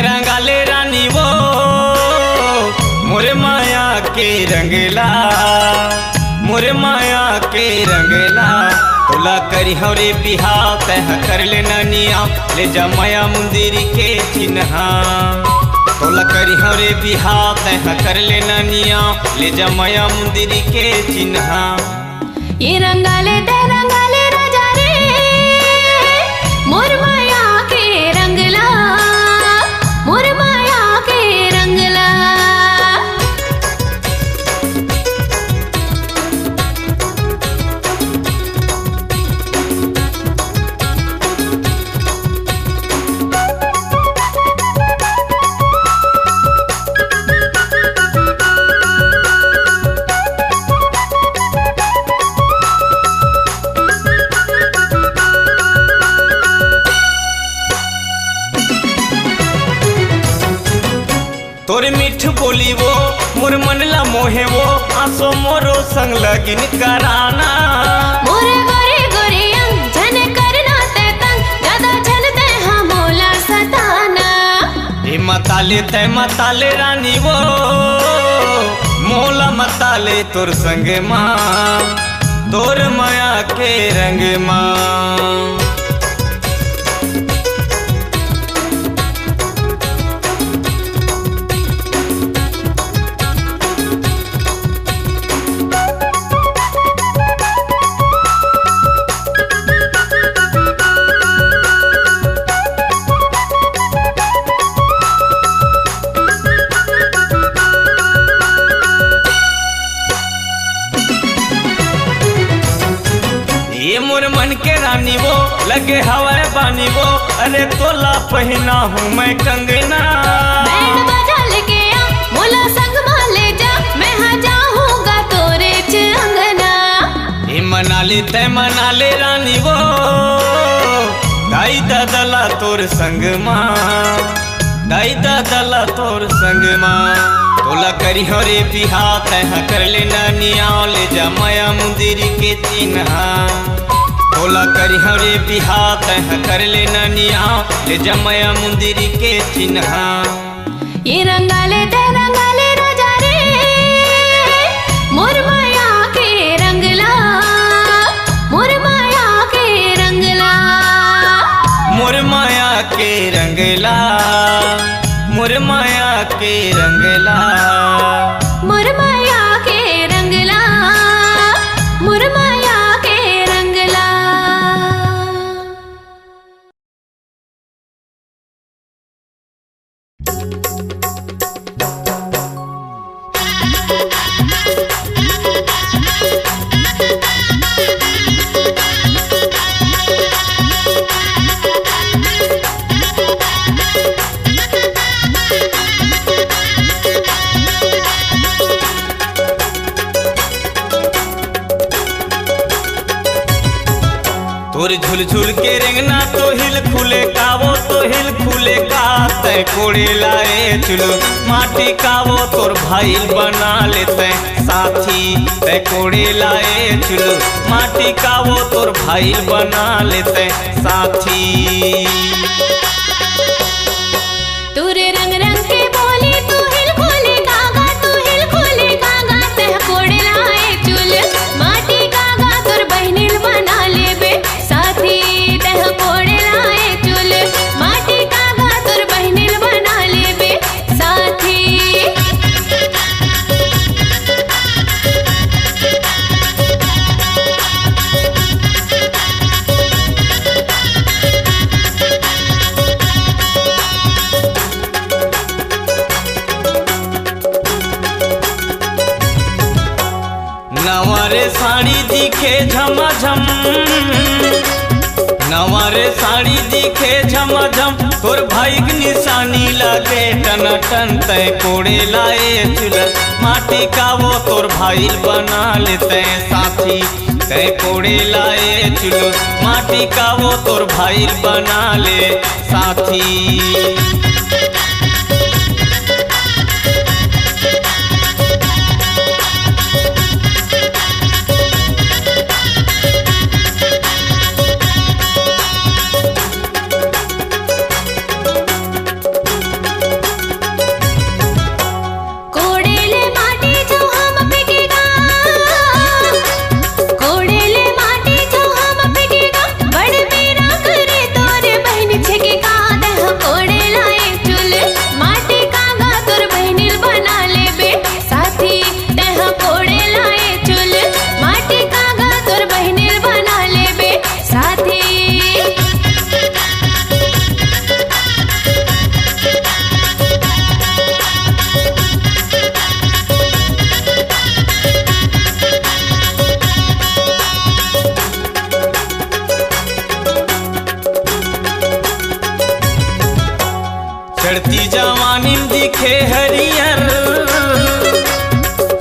रंगाले रानी वो मोरे माया के रंगला, मोरे माया के रंगला। तोला करी हरे बिहा तह कर ले ननिया, ले जा माया मंदिर के चिन्हा। तोला करी हरे बिहा तह कर ले ननिया, ले जा माया मंदिर के चिन्हा। ये रंगाले राजा रे मोर माया के रंगला, मोर माया के रंगला। तोरे मीठ बोली वो मोर मनला मोहे वो, आंसू मोरो संग लगिन कराना। मोरे गोरे गोरे अंग झन करना ते तंग, ज्यादा झलते हाँ मोला सताना। ए मताले रानी वो मोला मताले तोर संग माँ, तोर माया के रंग माँ। ये मोर मन के रानी वो लगे हवाए बानी वो, अरे तोला पहना हूँ मैं कंगना। बैंड बजा लेके आ मोला संग मा ले जा, मैं हाँ जाऊंगा तोरे अंगना। ये मना ले रानी वो दाई दादला तोर संग माँ, दाई दादला तोर संग माँ। तोला करी हरे बिहा तह कर ले ननिया, ले जा माया मंदिर के चिन्हा। तोला करी हरे बिहा तह कर ले ननिया, ले जा माया मंदिर के चिन्हा। ये रंगाले राजा रे मोर माया के रंगला, मोर माया के रंगला। मोर माया के रंगला, मोर माया के रंगला। मोर माया के रंगला, मोर माया के रंगला। तोर झुल झुल के रेंगना तो हिल खुले का वो, तो हिल खुले का तय कोड़े लाए चुलो। माटी का वो तोर भाई बना लेते साथी, तय कोड़े लाए चुलो। माटी का वो तोर भाई बना लेते साथी। तोरे रंग रंग के बोली तू हिल खोले कागा, तू हिल खोले कागा तह कोड़े लाए चुल। माटी कागा तोर बहनिल बना लेबे साथी, तह कोड़े लाए चुल। माटी कागा तोर बहनिल बना लेबे साथी। नवारे साड़ी दिखे झमाझम, नवारे साड़ी दिखे झमझम तोर भाई की निशानी लगे टन टन तय कोड़े लाए चुलर माटी का वो तोर भाई बना लेते साथी तय कोड़े लाए चुलर माटी का वो तोर भाई बना ले साथी। चढ़ती जवानी में दिखे हरियर,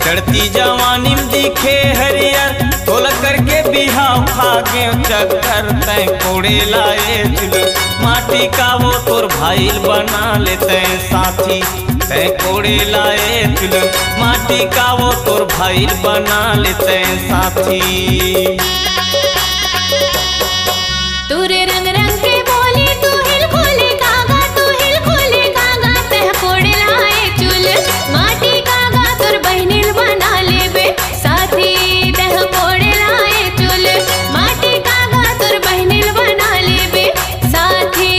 चढ़ती जवानी में दिखे हरियर तोल करके बिहाव खागे चक्कर तय कोड़े लाए चुल माटी का वो तोर भाई बना लेते साथी तय कोड़े लाए चुल माटी का वो तोर भाई बना लेते साथी। तूरे रंग रंग के बोले तू हिल खोले कागा तू हिल खोले कागा तह कोड़े लाए चुल माटी कागा तोर बहनिल बना लेबे साथी तह कोड़े लाए चुल माटी कागा तोर बहनिल बना लेबे साथी।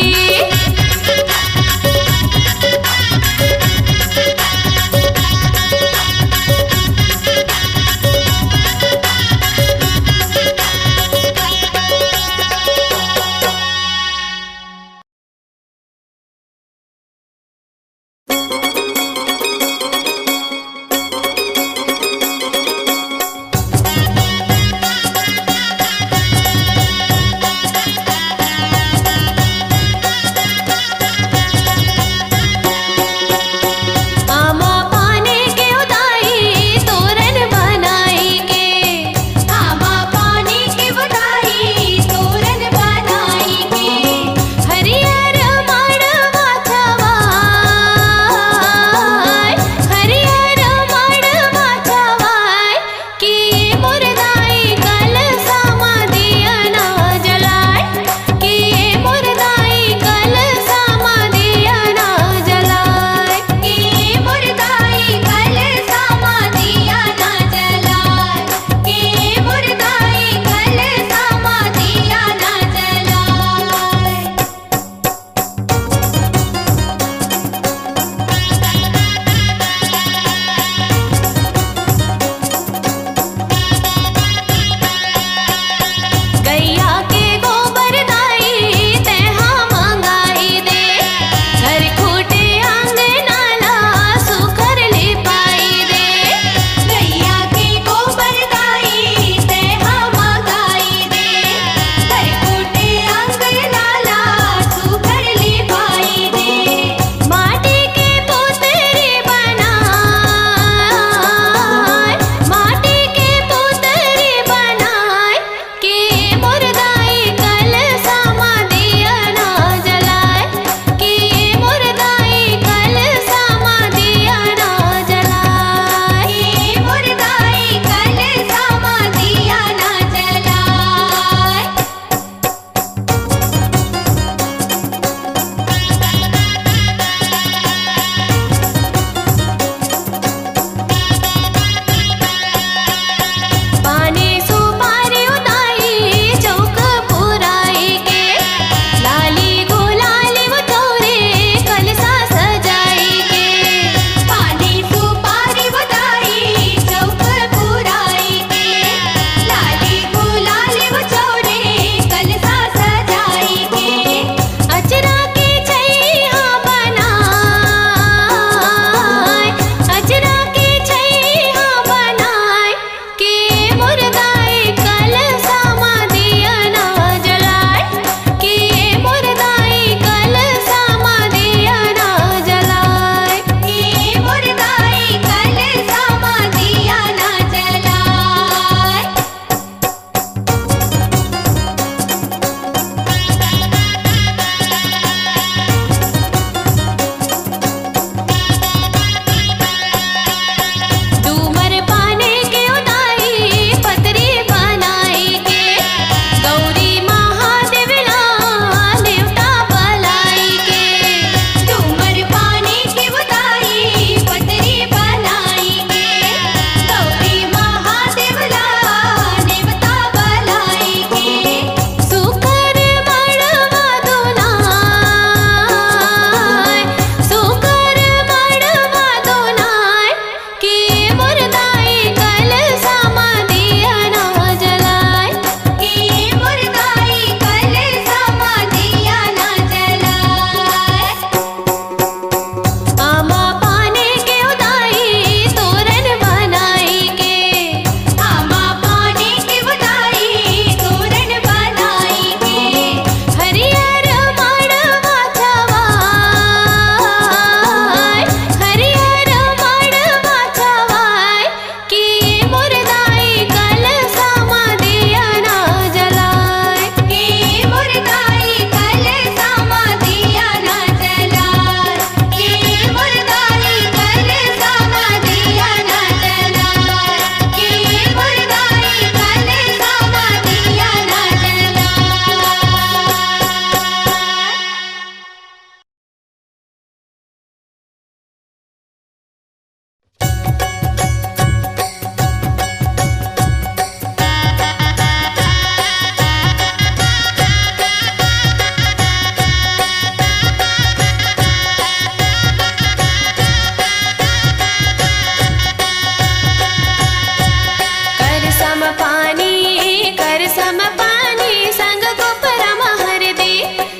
सम पानी संग को परमा हर दे,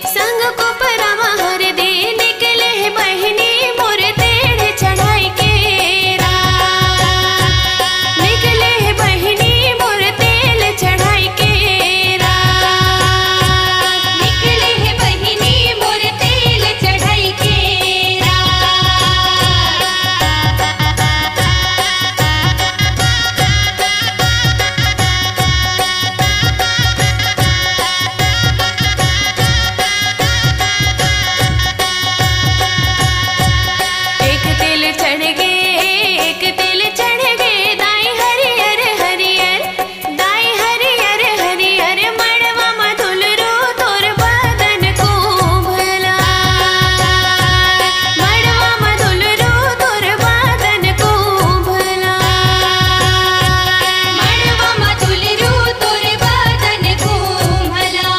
संग को परमा हर दे। निकले है बहिनी मोर तेढ़ चढ़ाई के रात, निकले है बहिनी मोर तेल चढ़ाई के रात, निकले है बहिनी मोर तेल चढ़ाई के एक तेल चढ़ गे, एक तेल चढ़ गे। दाई हरियर हरियर, दाई हरियर हरियर। मड़वा मधुल रो तोर बदन को भला, मड़वा मधुल रो तोर बदन को भला, मड़वा मधुल रो तोर बदन को भला।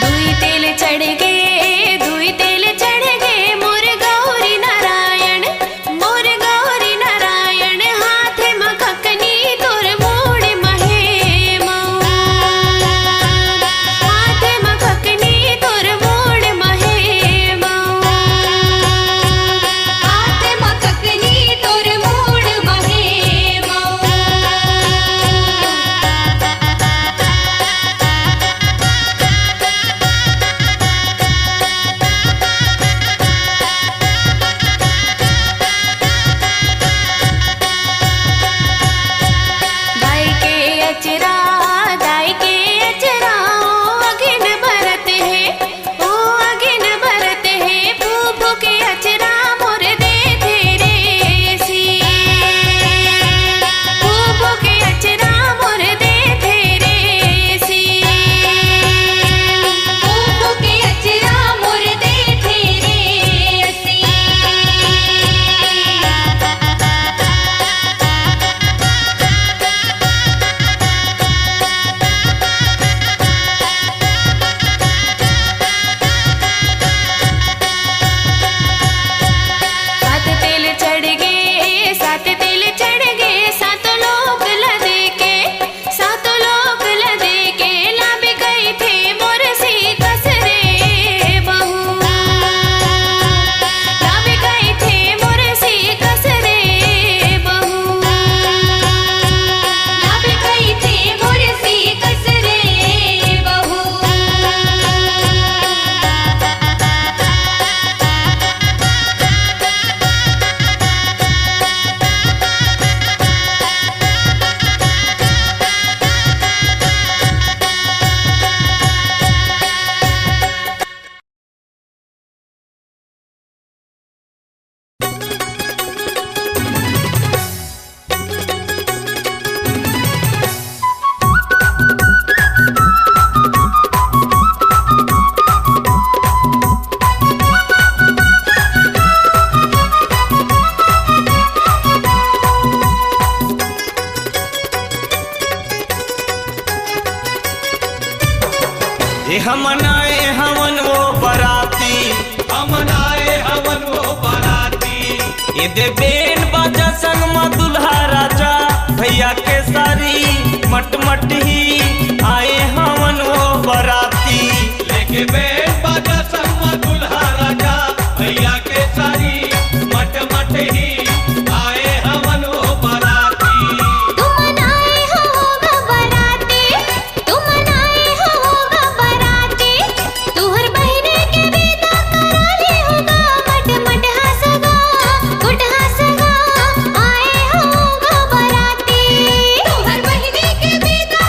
दुई तेल चढ़ गे, दुई तेल चढ़ गे। मोर गौरी नारायण, मोर गौरी नारायण। हाथ में खकनी तोर मोड़ महे मऊ, हाथ में खकनी तोर मोड़ महे मऊ, हाथ में खकनी तोर मोड़ महे मऊ। दाई के अचरा, दाई के अचरा। ओ अगिन भरत है, ओ अगिन भरत है। फूफू के अचरा मोर दे तेरे सी, फूफू के अचरा मोर दे तेरे सी, फूफू के अचरा मोर दे तेरे सी। सात तेल चढ़ गे, सात तेल चढ़ गे। सात लोक लदे के, सात लोक लदे के। लाभ गई थे मोर सी कसरे बहू, लाभ गई थे मोर सी कसरे बहू, लाभ गई थे मोर सी कसरे बहू। ये हम आए हमन वो बराती, हमन आए हमन वो बराती। ये दे बेन बाजा संग में दुल्हा राजा, भैया के सारी मट ही आए हमन वो बराती। लेके बेन बाजा संग में दुल्हा राजा, भैया के सारी मट ही आए हमन वो बराती। तुम आए होगा बराती, तुम आए होगा बराती। तुहर बहिने के विदा कराले होगा। मट हंसगा, गुट हंसगा। आए होगा बराती, तुहर बहिने के विदा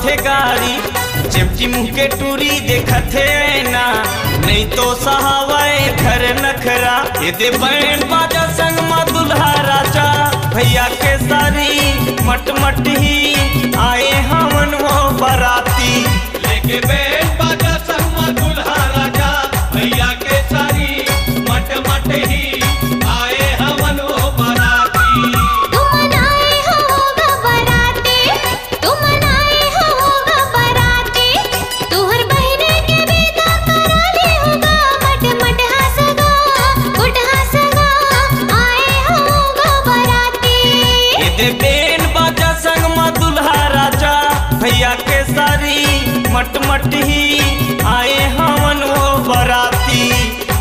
थे गारी, चिमची मुँह के टूरी देखत है ना, नहीं तो सहावाए घर नखरा। ये दे बैंड बाजा संग मा दुल्हा राजा, भैया के सारी मट मट ही आए हमन वो बराती। लेके बैंड बाजा संग मा दुल्हा राजा, भैया के सारी मट मट ही आए हमन वो बराती। तुम आए होगा बराती, तुम आए होगा बराती, तुहर बहने के बेटा कराले होगा, मट मट हंसगा गुट हंसगा आए होगा बराती। ये दे बैंड बाजा संग मा दुल्हा राजा, भैया के सारी मट मट ही आए हमन वो बराती।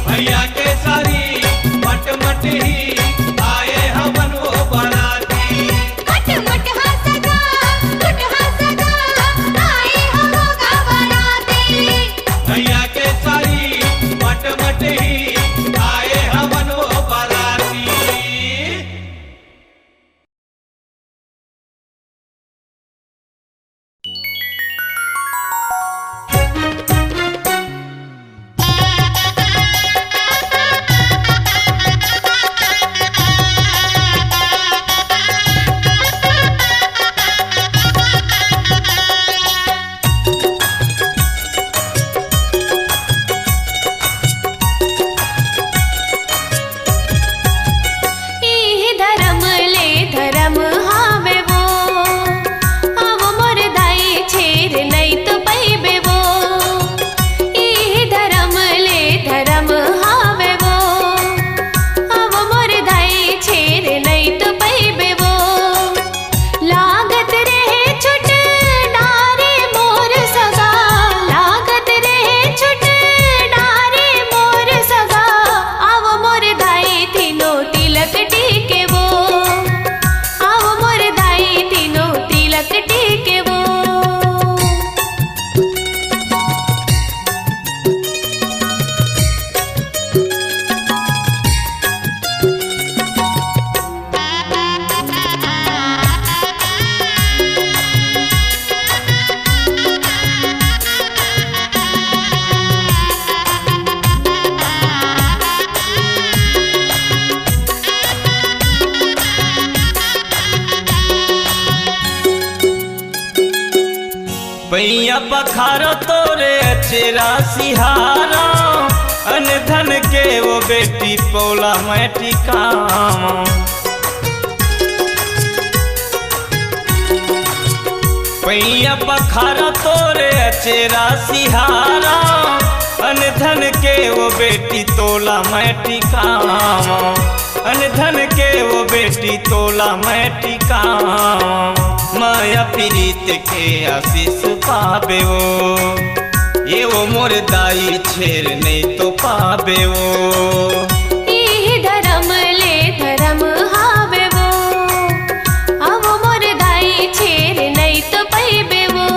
भैया के सारी मट मट ही आए हमन वो बराती। मट मट हंसगा गुट हंसगा आए होगा बराती। भैया के सारी मट मट ही आए हमन वो बराती। पैया पखारो तोरे चेरा सिहारा, अन धन के वो बेटी पौला मैं टिकावा। पैया पखारो तोरे चेरा सिहारा, अन धन के वो बेटी तोला मैं टिकावा। अन धन के वो बेटी तोला मैं टिकावा। माया प्रीत के आशीष पाबे वो, ये वो मोर दाई छेर नहीं तो पाबे वो। ई धर्म ले धर्म हावे वो, अब मोर दाई छेर नहीं तो पैबे वो।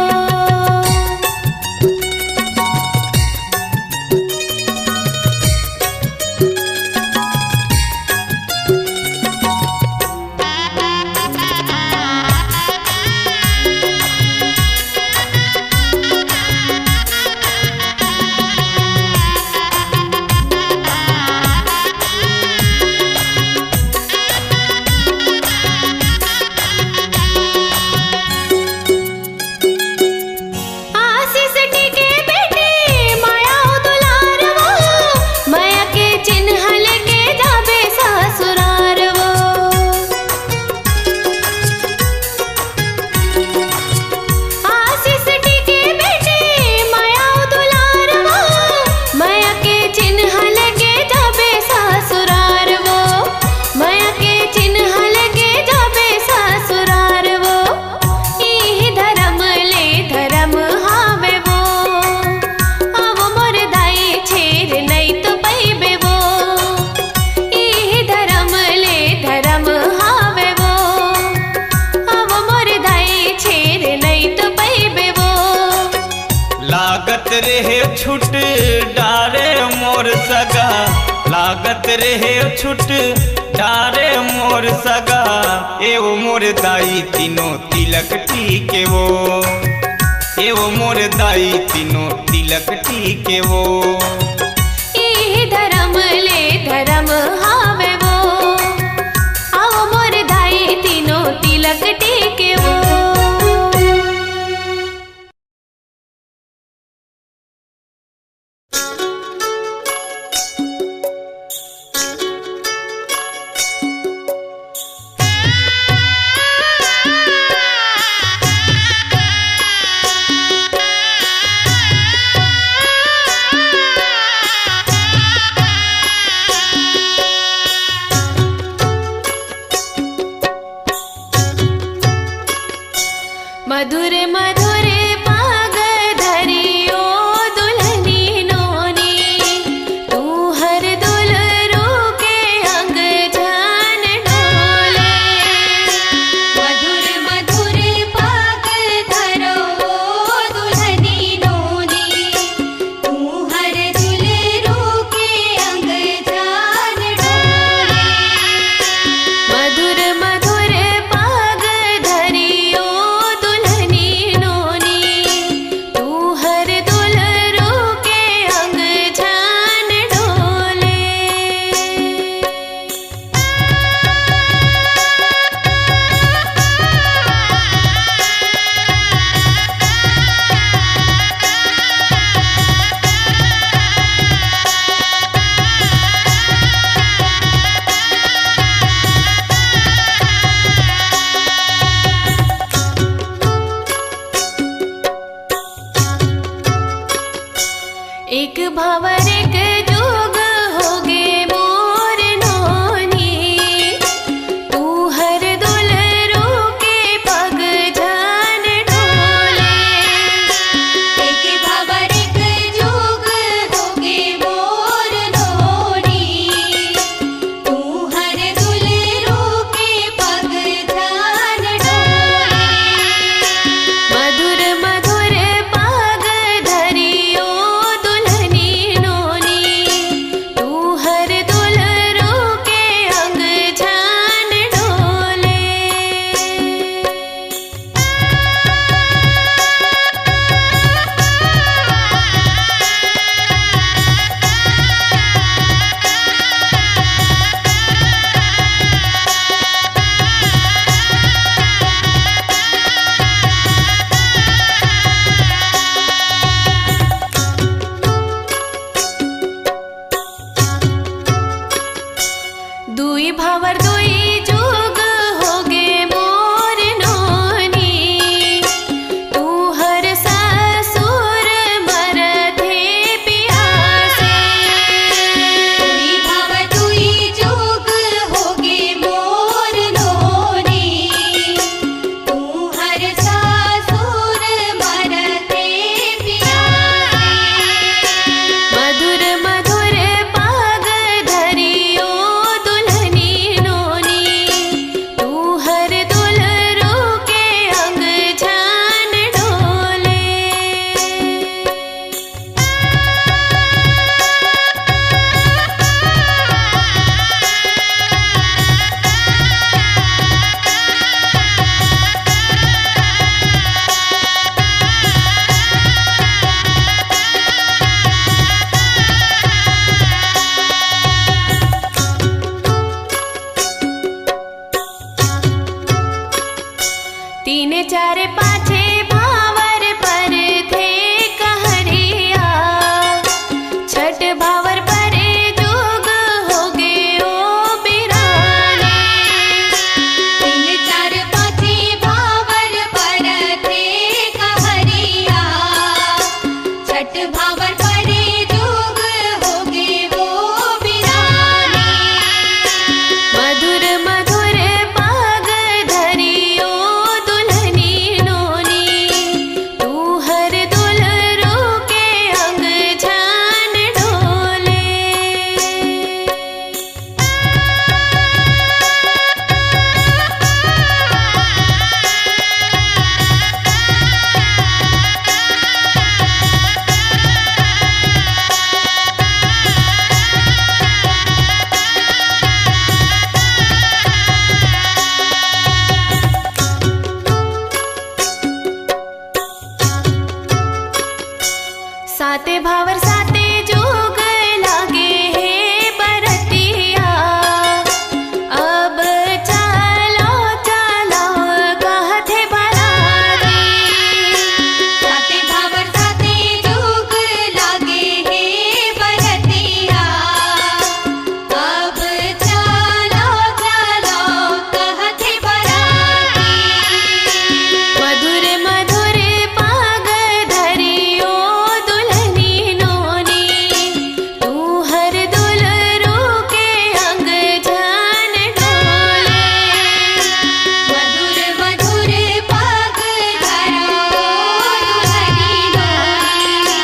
लागत रहे छुट डारे मोर सगा, लागत रहे छुट डारे मोर सगा। ए वो मोर दाई तीनों तिलक टीके वो, के वो मोर दाई तीनों तिलक टीके वो। ई धर्म ले धर्म हावे वो, आओ मोर दाई तीनों तिलक टीके वो। मधुर मधुर पाग धरियो दुल्हनी नोनी, तू हर दुल्हरू के अंग जान डोले। मधुर मधुर पाग धरो दुल्हनी नोनी, तू हर दुल्हरू के अंग जान डोले। मधुर मधुर पाग धरियो एक भंवर एक जोग होगे मोर नोनी, तू हर दुल्हरू के पग जान डोले। एक भंवर एक जोग होगे मोर नोनी, तू हर दुल्हरू के पग जान डोले। मधुर मधुर पाग धरियो दुल्हनी नोनी, साते भावर साते जोग लागे हे बरतिया अब चलो चलो कहते बराती साते भावर साते जोग लागे हे बरतिया अब चलो चलो कहते बराती मधुर मधुर पाग धरियो दुल्हनी नोनी तू हर दुलरू के अंग जान डोले मधुर मधुर पाग धरो दुल्हनी डोली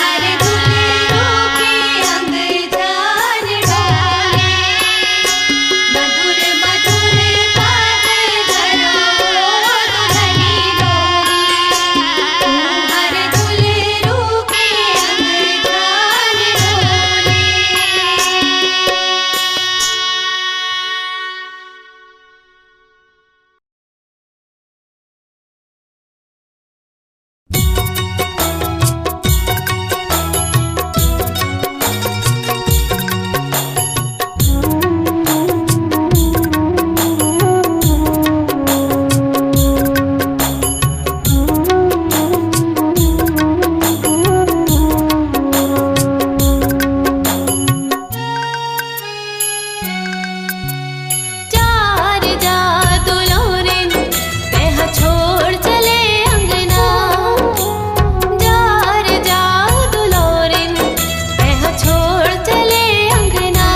हर दुलरू के अंग जान डोले मधुर मधुर पाग धरो दुल्हनी डोली हर दुलरू के अंग चार जा दुलोरिन तेह छोड़ चले अंगना जार जा दुलोरिन तेह छोड़ चले अंगना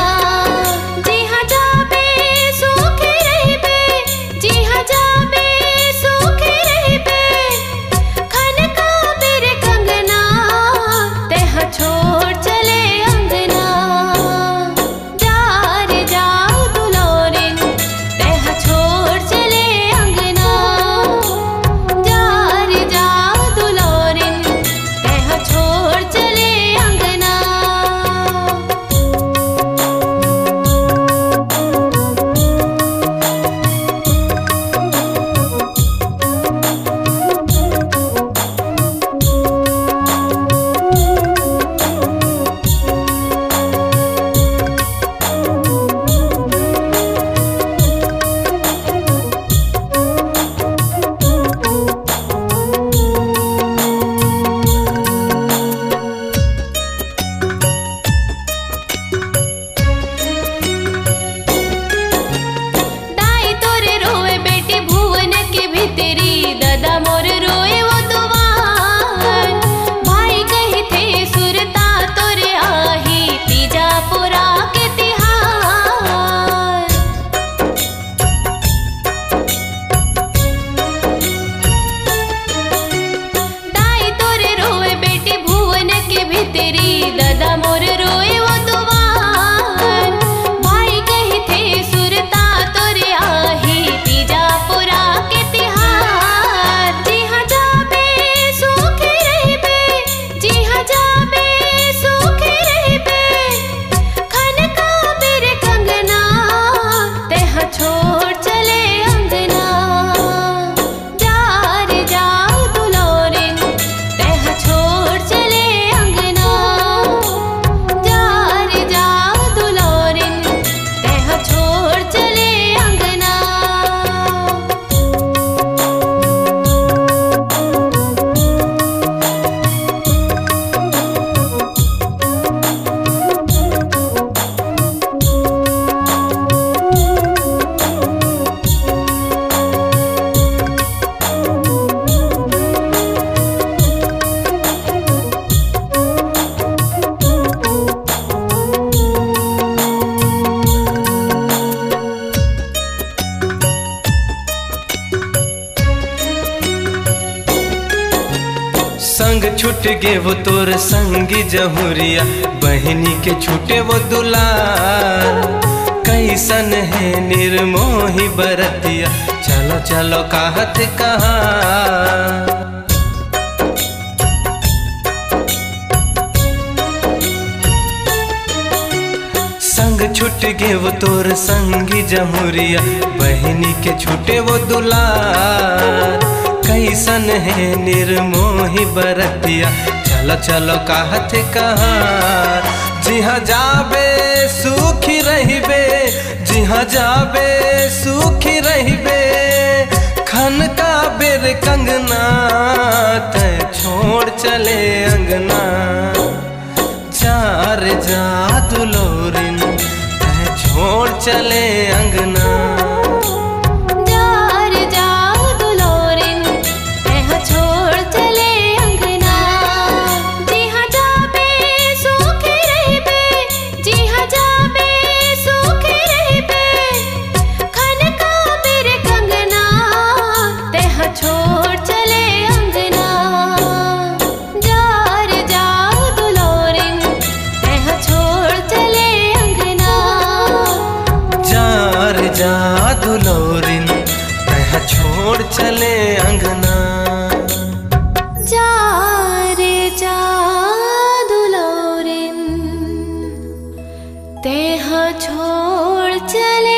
जी हाँ जाबे सूखे रहबे जी हाँ जाबे सूखे रहबे खनका बेर कंगना तेह छोड़ चले अंगना जार जा दुलोरिन तेह छोड़ चले अंगना जार जा दुलोरिन तेह छोड़ चले अंगना दाई तोरे रोए बेटी भुवन के भीतरी दादा मोर रोए वो दुआन भाई कही थे सुरता तोरे आही तीजा पुरा के तिहार दाई तोरे रोए बेटी भुवन के भीतरी दादा मोर रोए वो दुआन भाई कही थे सुरता तोरे आही तीजा पुरा के तिहार जी हाँ जाबे सूखे रहबे जी हाँ जाबे सूखे रहबे खनका बेर कंगना तेह छोड़ चले अंगना जार जा दुलोरिन तेह छोड़ चले अंगना जार जा दुलोरिन तेह छोड़ चले अंगना संग छूट गे वो तोर संगी जहुरिया बहनी के छूटे वो दुलार कैसन है निर्मोही बरतिया चलो चलो कहत कहाँ संग छूट गे वो तोर संगी जमुरिया बहनी के छूटे वो दुलार कैसन है निर्मोही बरतिया चलो चलो कहत कहाँ जिहाँ जाबे सुखी रहिबे, जिहाँ जाबे सुखी रहिबे। खन का बेर कंगना तय छोड़ चले अंगना, चार जादू लोरिन तय छोड़ चले अंगना। जार जादू लोरिन तह छोड़ चले अंगना। जिहाँ जाबे सुखी रहिबे, जिहाँ जाबे सुखी रहिबे। खन का बेर कंगना तह छोड़ चले अंगना। जार जादू लोरिन तह छोड़ चले अंगना। जार जादू लोरिन तह छोड़ चले अंगना। जार जादू लोरिन तेह छोड़ चले